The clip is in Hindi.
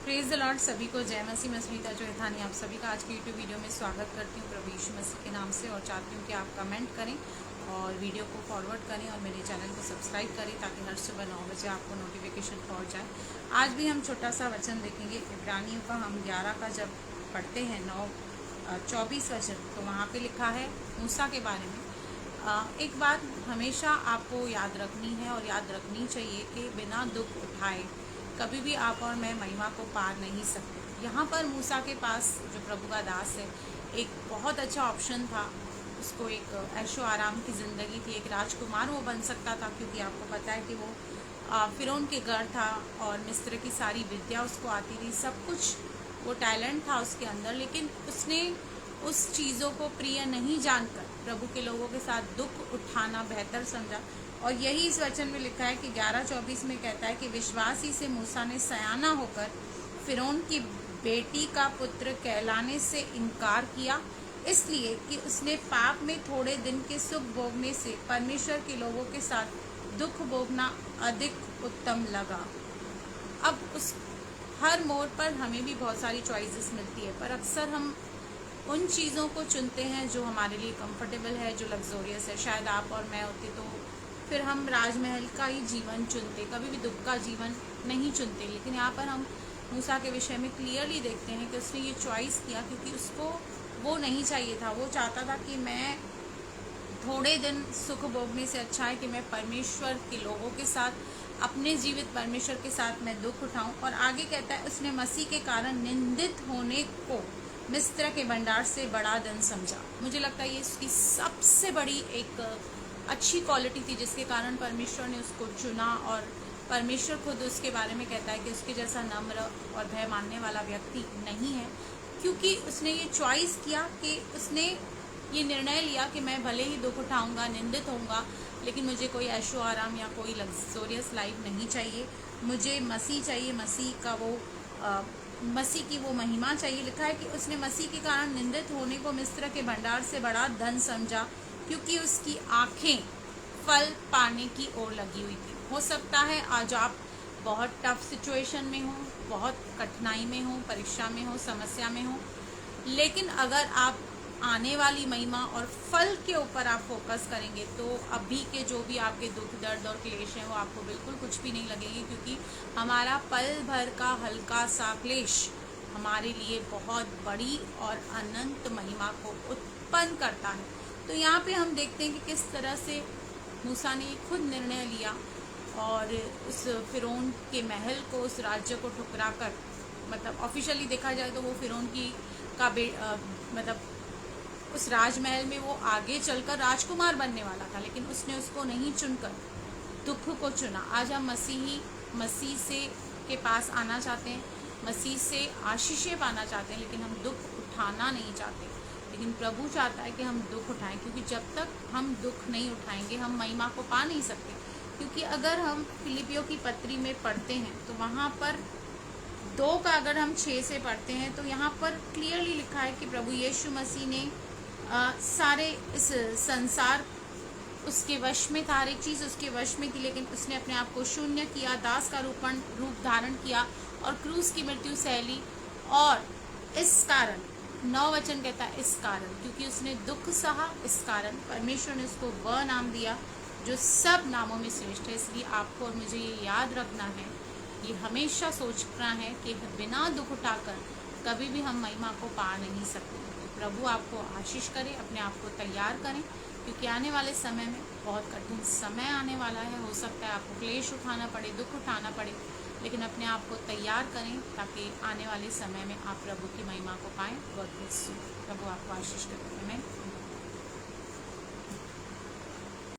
Praise the Lord. सभी को जय मसीह। मैं सुनीता चौहानी आप सभी का आज की यूट्यूब वीडियो में स्वागत करती हूँ प्रभु यीशु मसीह के नाम से, और चाहती हूँ कि आप कमेंट करें और वीडियो को फॉरवर्ड करें और मेरे चैनल को सब्सक्राइब करें ताकि हर सुबह 9 बजे आपको नोटिफिकेशन पहुँच जाए। आज भी हम छोटा सा वचन देखेंगे इब्रानियों का। हम 11 का जब पढ़ते हैं 9:24 वचन, तो वहाँ पर लिखा है मूसा के बारे में। एक बात हमेशा आपको याद रखनी है और याद रखनी चाहिए कि बिना दुख उठाए कभी भी आप और मैं महिमा को पार नहीं सकते। यहाँ पर मूसा के पास, जो प्रभु का दास है, एक बहुत अच्छा ऑप्शन था। उसको एक ऐशो आराम की ज़िंदगी थी, एक राजकुमार वो बन सकता था, क्योंकि आपको पता है कि वो फिरौन के घर था और मिस्र की सारी विद्या उसको आती थी, सब कुछ वो टैलेंट था उसके अंदर। लेकिन उसने उस चीज़ों को प्रिय नहीं जानकर प्रभु के लोगों के साथ दुख उठाना बेहतर समझा। और यही इस वचन में लिखा है कि 11:24 में कहता है कि विश्वास ही से मूसा ने सयाना होकर फिरौन की बेटी का पुत्र कहलाने से इनकार किया, इसलिए कि उसने पाप में थोड़े दिन के सुख भोगने से परमेश्वर के लोगों के साथ दुख भोगना अधिक उत्तम लगा। अब उस हर मोड़ पर हमें भी बहुत सारी चॉइसेस मिलती है, पर अक्सर हम उन चीज़ों को चुनते हैं जो हमारे लिए कंफर्टेबल है, जो लग्जोरियस है। शायद आप और मैं होते तो फिर हम राजमहल का ही जीवन चुनते, कभी भी दुख का जीवन नहीं चुनते। लेकिन यहाँ पर हम मूसा के विषय में क्लियरली देखते हैं कि उसने ये चॉइस किया क्योंकि उसको वो नहीं चाहिए था। वो चाहता था कि मैं थोड़े दिन सुख भोगने से अच्छा है कि मैं परमेश्वर के लोगों के साथ, अपने जीवित परमेश्वर के साथ मैं दुख उठाऊं। और आगे कहता है उसने मसीह के कारण निंदित होने को मिस्र के भंडार से बड़ा धन समझा। मुझे लगता है ये उसकी सबसे बड़ी एक अच्छी क्वालिटी थी जिसके कारण परमेश्वर ने उसको चुना। और परमेश्वर खुद उसके बारे में कहता है कि उसके जैसा नम्र और भय मानने वाला व्यक्ति नहीं है, क्योंकि उसने ये चॉइस किया कि उसने ये निर्णय लिया कि मैं भले ही दुख उठाऊंगा, निंदित होऊंगा, लेकिन मुझे कोई ऐशो आराम या कोई लग्जोरियस लाइफ नहीं चाहिए। मुझे मसीह चाहिए, मसीह का वो मसीह की वो महिमा चाहिए। लिखा है कि उसने मसीह के कारण निंदित होने को मिस्र के भंडार से बड़ा धन समझा, क्योंकि उसकी आंखें फल पाने की ओर लगी हुई थी। हो सकता है आज आप बहुत टफ सिचुएशन में हो, बहुत कठिनाई में हो, परीक्षा में हो, समस्या में हो, लेकिन अगर आप आने वाली महिमा और फल के ऊपर आप फोकस करेंगे तो अभी के जो भी आपके दुख, दर्द और क्लेश हैं वो आपको बिल्कुल कुछ भी नहीं लगेगी, क्योंकि हमारा पल भर का हल्का सा क्लेश हमारे लिए बहुत बड़ी और अनंत महिमा को उत्पन्न करता है। तो यहाँ पे हम देखते हैं कि किस तरह से मूसा ने खुद निर्णय लिया और उस फिरौन के महल को, उस राज्य को ठुकरा कर, मतलब ऑफिशियली देखा जाए तो वो फिरौन की मतलब उस राजमहल में वो आगे चलकर राजकुमार बनने वाला था, लेकिन उसने उसको नहीं चुनकर दुख को चुना। आज हम मसीह से के पास आना चाहते हैं, मसीह से आशीषें पाना चाहते हैं, लेकिन हम दुख उठाना नहीं चाहते। लेकिन प्रभु चाहता है कि हम दुख उठाएं, क्योंकि जब तक हम दुख नहीं उठाएंगे हम महिमा को पा नहीं सकते। क्योंकि अगर हम फिलिपियों की पत्री में पढ़ते हैं तो वहाँ पर 2 का अगर हम 6 से पढ़ते हैं तो यहाँ पर क्लियरली लिखा है कि प्रभु यीशु मसीह ने सारे इस संसार उसके वश में था, हर एक चीज़ उसके वश में थी, लेकिन उसने अपने आप को शून्य किया, दास का रूप धारण किया और क्रूस की मृत्यु सह ली। और इस कारण 9 वचन कहता है इस कारण, क्योंकि उसने दुख सहा, इस कारण परमेश्वर ने उसको वह नाम दिया जो सब नामों में श्रेष्ठ है। इसलिए आपको और मुझे ये याद रखना है, ये हमेशा सोचना है कि बिना दुख उठाकर कभी भी हम महिमा को पा नहीं सकते। प्रभु आपको आशीष करे, अपने आप को तैयार करें, क्योंकि आने वाले समय में बहुत कठिन समय आने वाला है। हो सकता है आपको क्लेश उठाना पड़े, दुख उठाना पड़े, लेकिन अपने आप को तैयार करें ताकि आने वाले समय में आप प्रभु की महिमा को पाएं। God bless you. प्रभु आपको आशीष करें। आमीन।